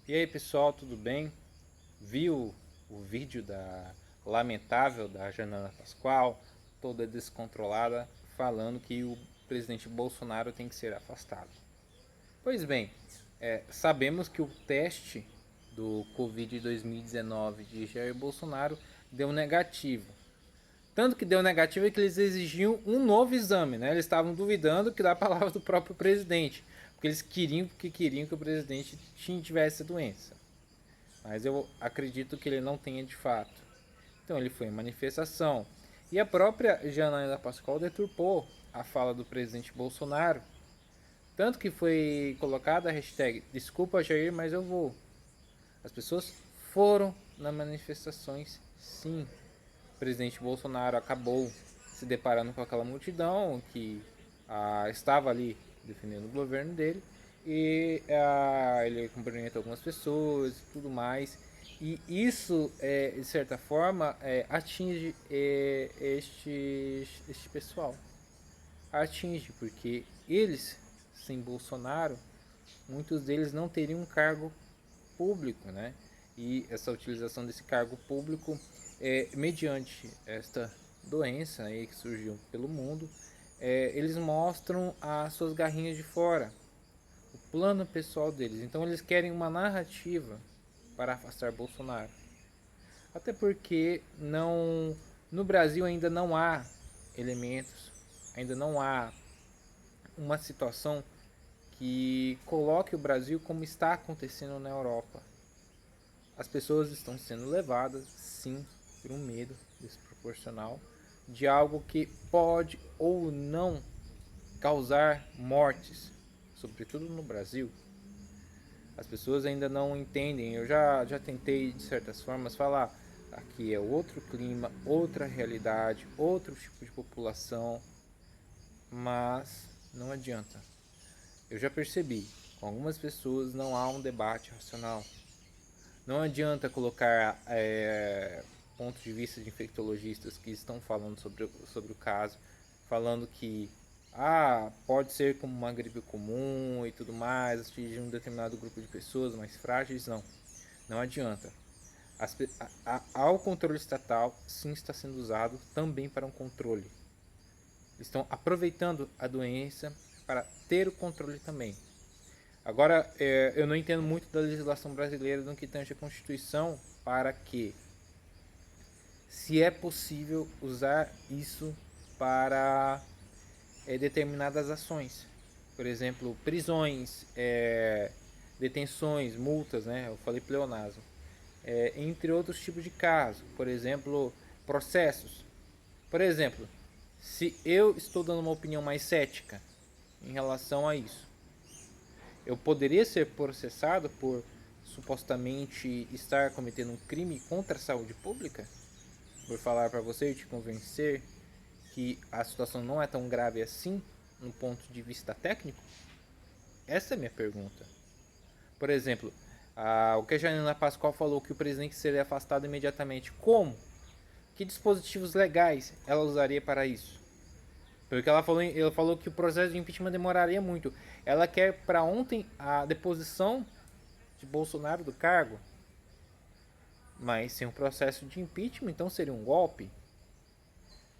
E aí pessoal, tudo bem? Viu o vídeo lamentável da Janaina Pascoal, toda descontrolada, falando que o presidente Bolsonaro tem que ser afastado. Pois bem, sabemos que o teste do Covid 2019 de Jair Bolsonaro deu negativo. Tanto que deu negativo que eles exigiam um novo exame, né? Eles estavam duvidando que da palavra do próprio presidente, porque eles queriam que o presidente tivesse a doença. Mas eu acredito que ele não tenha de fato. Então ele foi em manifestação. E a própria Janaina Pascoal deturpou a fala do presidente Bolsonaro. Tanto que foi colocada a hashtag Desculpa Jair, mas eu vou. As pessoas foram nas manifestações, sim. O presidente Bolsonaro acabou se deparando com aquela multidão que estava ali defendendo o governo dele e ele cumprimentou algumas pessoas e tudo mais. E isso, de certa forma, atinge este pessoal. Atinge, porque eles, sem Bolsonaro, muitos deles não teriam um cargo público, né? E essa utilização desse cargo público mediante esta doença aí que surgiu pelo mundo, eles mostram as suas garrinhas de fora, o plano pessoal deles. Então eles querem uma narrativa para afastar Bolsonaro. Até porque no Brasil ainda não há elementos, ainda não há uma situação que coloque o Brasil como está acontecendo na Europa. As pessoas estão sendo levadas, sim, por um medo desproporcional de algo que pode ou não causar mortes, sobretudo no Brasil. As pessoas ainda não entendem. Eu já tentei, de certas formas, falar aqui é outro clima, outra realidade, outro tipo de população, mas não adianta. Eu já percebi, com algumas pessoas não há um debate racional. Não adianta colocar pontos de vista de infectologistas que estão falando sobre o caso, falando que pode ser como uma gripe comum e tudo mais, atingir um determinado grupo de pessoas mais frágeis. Não adianta. Ao controle estatal, sim, está sendo usado também para um controle. Estão aproveitando a doença para ter o controle também. Agora, eu não entendo muito da legislação brasileira no que tange a Constituição para que, se é possível usar isso para determinadas ações. Por exemplo, prisões, detenções, multas, né? Eu falei pleonasmo. Entre outros tipos de casos. Por exemplo, processos. Por exemplo, se eu estou dando uma opinião mais cética em relação a isso, eu poderia ser processado por supostamente estar cometendo um crime contra a saúde pública? Por falar para você e te convencer que a situação não é tão grave assim, no ponto de vista técnico? Essa é a minha pergunta. Por exemplo, o que a Janina Pascoal falou que o presidente seria afastado imediatamente. Como? Que dispositivos legais ela usaria para isso? Porque ela falou que o processo de impeachment demoraria muito. Ela quer para ontem a deposição de Bolsonaro do cargo. Mas sem um processo de impeachment, então seria um golpe.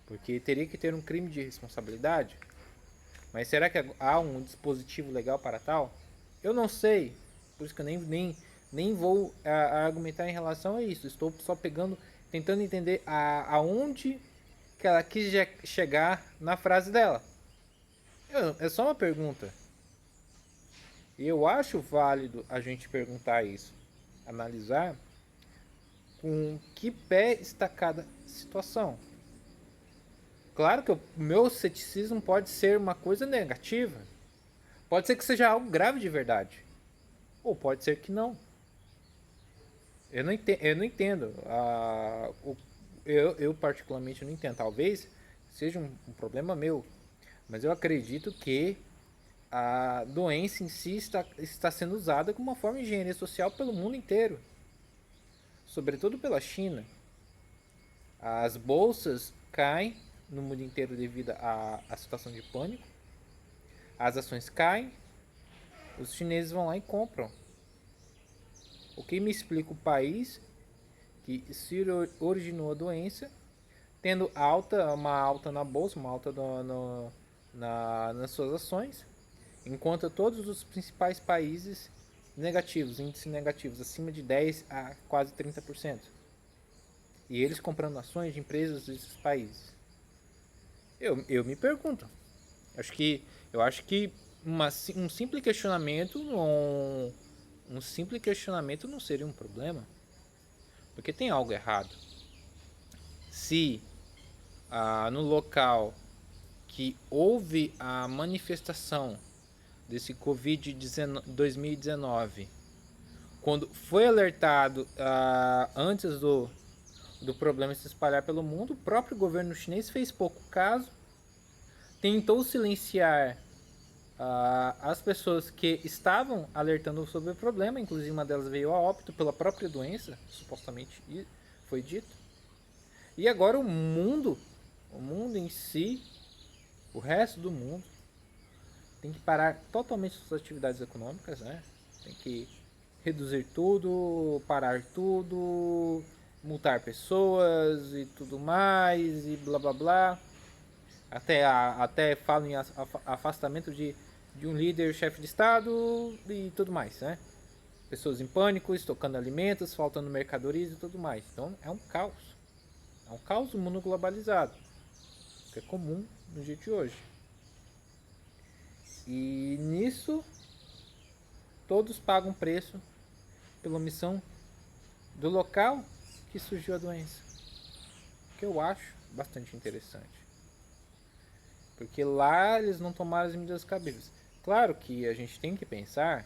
Porque teria que ter um crime de responsabilidade. Mas será que há um dispositivo legal para tal? Eu não sei. Por isso que eu nem vou argumentar em relação a isso. Estou só tentando entender aonde que ela quis chegar na frase dela. É só uma pergunta. E eu acho válido a gente perguntar isso. Analisar com que pé está cada situação. Claro que o meu ceticismo pode ser uma coisa negativa. Pode ser que seja algo grave de verdade. Ou pode ser que não. Eu não entendo. Eu particularmente não entendo. Talvez seja um problema meu. Mas eu acredito que a doença em si está sendo usada como uma forma de engenharia social pelo mundo inteiro. Sobretudo pela China. As bolsas caem no mundo inteiro devido à situação de pânico. As ações caem, os chineses vão lá e compram. O que me explica o país que se originou a doença, tendo uma alta na bolsa, uma alta nas suas ações, enquanto todos os principais países negativos, índices negativos, acima de 10 a quase 30%. E eles comprando ações de empresas desses países. Eu me pergunto, eu acho que um simples questionamento não seria um problema, porque tem algo errado. Se no local que houve a manifestação desse Covid-2019, quando foi alertado antes do problema se espalhar pelo mundo, o próprio governo chinês fez pouco caso, tentou silenciar as pessoas que estavam alertando sobre o problema, inclusive uma delas veio a óbito pela própria doença, supostamente foi dito. E agora o mundo em si, o resto do mundo, tem que parar totalmente suas atividades econômicas, né? Tem que reduzir tudo, parar tudo, multar pessoas e tudo mais, e blá blá blá. Até falam em afastamento de um líder, chefe de estado e tudo mais, né? Pessoas em pânico, estocando alimentos, faltando mercadorias e tudo mais. Então é um caos. É um caos do mundo globalizado, que é comum no dia de hoje. E nisso todos pagam preço pela omissão do local que surgiu a doença, que eu acho bastante interessante, porque lá eles não tomaram as medidas cabíveis. Claro que a gente tem que pensar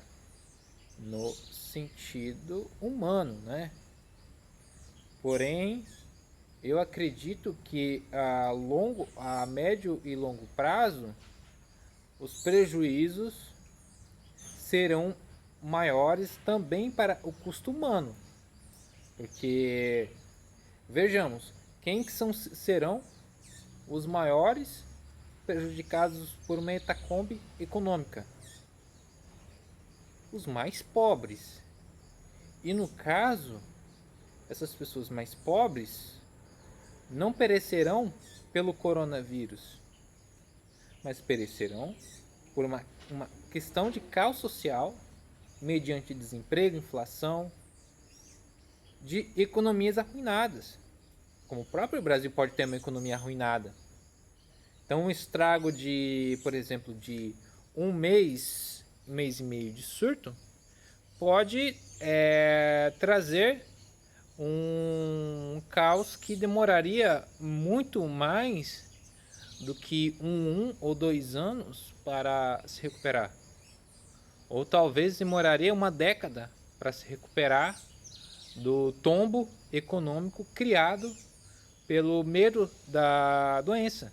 no sentido humano, né? Porém, eu acredito que a médio e longo prazo os prejuízos serão maiores também para o custo humano, porque vejamos quem que serão os maiores prejudicados por uma hecatombe econômica: os mais pobres. E no caso, essas pessoas mais pobres não perecerão pelo coronavírus, mas perecerão por uma questão de caos social, mediante desemprego, inflação, de economias arruinadas. Como o próprio Brasil pode ter uma economia arruinada. Então um estrago de, por exemplo, de um mês e meio de surto, pode trazer um caos que demoraria muito mais do que um ou 2 anos para se recuperar. Ou talvez demoraria uma década para se recuperar do tombo econômico criado pelo medo da doença.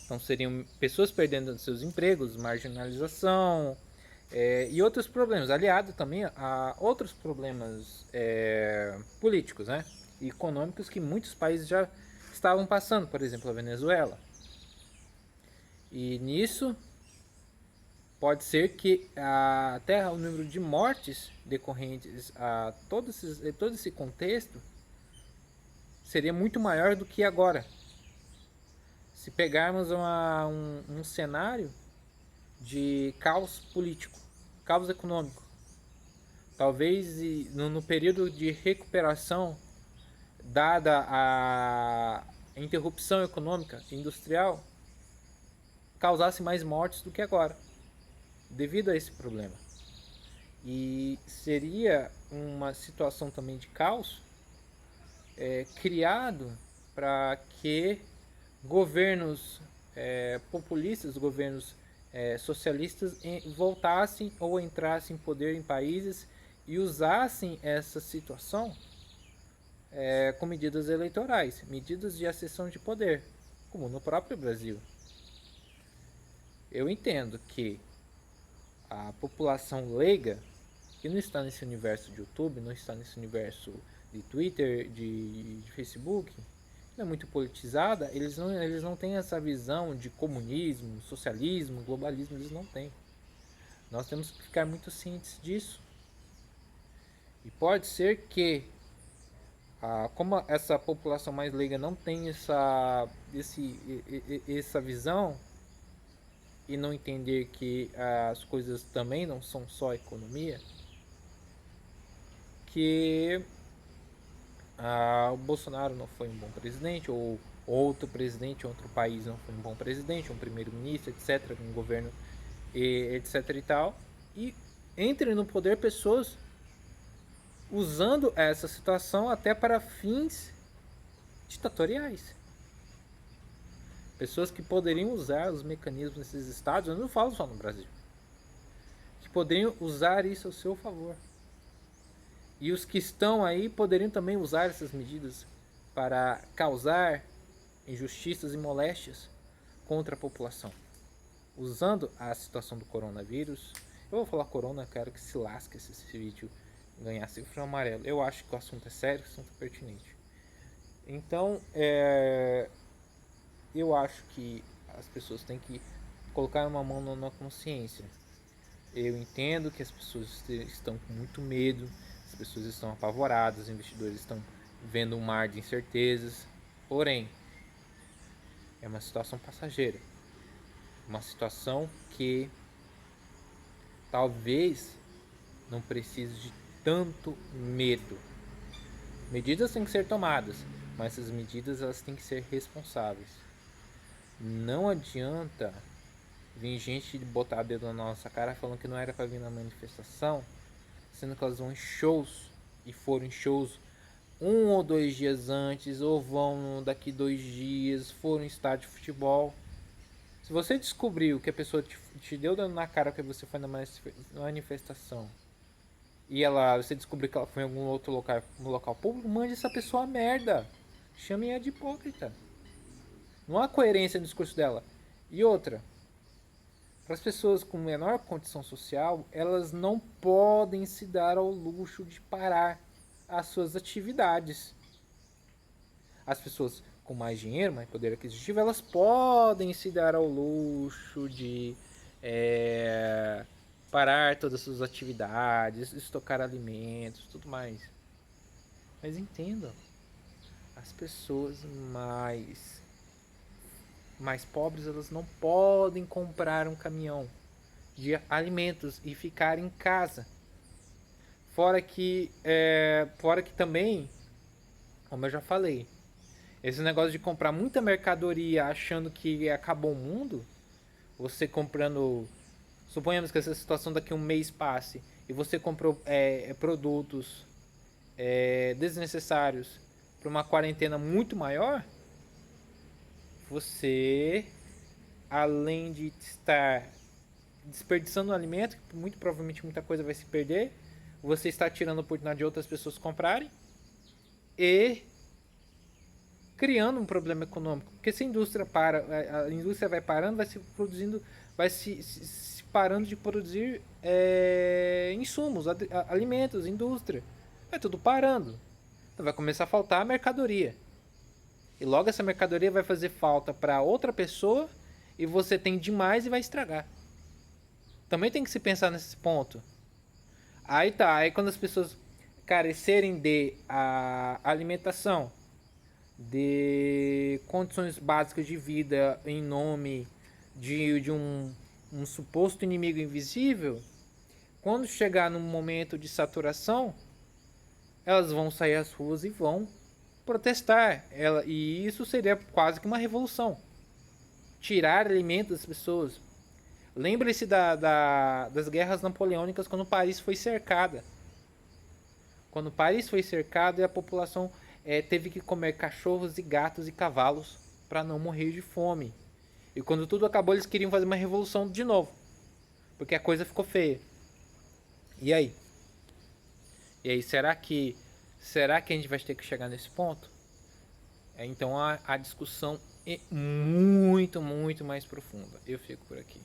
Então seriam pessoas perdendo seus empregos, marginalização e outros problemas, aliado também a outros problemas políticos, né, e econômicos que muitos países já estavam passando, por exemplo a Venezuela. E nisso pode ser que até o número de mortes decorrentes a todo esse contexto seria muito maior do que agora. Se pegarmos um cenário de caos político, caos econômico, talvez no período de recuperação, dada a interrupção econômica e industrial, causasse mais mortes do que agora, devido a esse problema. E seria uma situação também de caos criado para que governos populistas, governos socialistas voltassem ou entrassem em poder em países e usassem essa situação com medidas eleitorais, medidas de acessão de poder, como no próprio Brasil. Eu entendo que a população leiga, que não está nesse universo de YouTube, não está nesse universo de Twitter, de Facebook, não é muito politizada, eles não têm essa visão de comunismo, socialismo, globalismo, eles não têm. Nós temos que ficar muito cientes disso. E pode ser que, como essa população mais leiga não tem essa visão e não entender que as coisas também não são só economia, que o Bolsonaro não foi um bom presidente, ou outro presidente, outro país não foi um bom presidente, um primeiro-ministro, etc., um governo, etc. e tal, e entre no poder pessoas usando essa situação até para fins ditatoriais. Pessoas que poderiam usar os mecanismos nesses estados, eu não falo só no Brasil, que poderiam usar isso ao seu favor. E os que estão aí poderiam também usar essas medidas para causar injustiças e moléstias contra a população. Usando a situação do coronavírus, eu vou falar corona, quero que se lasque se esse vídeo ganhar cifra amarelo. Eu acho que o assunto é sério, o assunto é pertinente. Então, eu acho que as pessoas têm que colocar uma mão na consciência. Eu entendo que as pessoas estão com muito medo, as pessoas estão apavoradas, os investidores estão vendo um mar de incertezas. Porém, é uma situação passageira. Uma situação que talvez não precise de tanto medo. Medidas têm que ser tomadas, mas essas medidas elas têm que ser responsáveis. Não adianta vir gente botar dedo na nossa cara falando que não era para vir na manifestação, sendo que elas vão em shows e foram em shows 1 ou 2 dias antes, ou vão daqui 2 dias, foram em estádio de futebol. Se você descobriu que a pessoa te deu dano na cara porque você foi na manifestação e você descobriu que ela foi em algum outro local público, mande essa pessoa a merda. Chame-a de hipócrita. Não há coerência no discurso dela. E outra, para as pessoas com menor condição social, elas não podem se dar ao luxo de parar as suas atividades. As pessoas com mais dinheiro, mais poder aquisitivo, elas podem se dar ao luxo de parar todas as suas atividades, estocar alimentos, tudo mais. Mas entendam, as pessoas mais pobres, elas não podem comprar um caminhão de alimentos e ficar em casa. Fora que também, como eu já falei, esse negócio de comprar muita mercadoria achando que acabou o mundo, você comprando, suponhamos que essa situação daqui a um mês passe, e você comprou produtos desnecessários para uma quarentena muito maior, você, além de estar desperdiçando o alimento, que muito provavelmente muita coisa vai se perder, você está tirando a oportunidade de outras pessoas comprarem e criando um problema econômico. Porque se a indústria a indústria vai parando, vai se produzindo, vai se parando de produzir insumos, alimentos, indústria. Vai tudo parando. Então vai começar a faltar a mercadoria. E logo essa mercadoria vai fazer falta para outra pessoa e você tem demais e vai estragar. Também tem que se pensar nesse ponto. Aí quando as pessoas carecerem de alimentação, de condições básicas de vida em nome de um suposto inimigo invisível, quando chegar num momento de saturação, elas vão sair às ruas e vão protestar. E isso seria quase que uma revolução. Tirar alimentos das pessoas. Lembre-se das guerras napoleônicas quando Paris foi cercada. Quando Paris foi cercada e a população teve que comer cachorros e gatos e cavalos para não morrer de fome. E quando tudo acabou, eles queriam fazer uma revolução de novo. Porque a coisa ficou feia. E aí? E aí, será que a gente vai ter que chegar nesse ponto? Então a discussão é muito, muito mais profunda. Eu fico por aqui.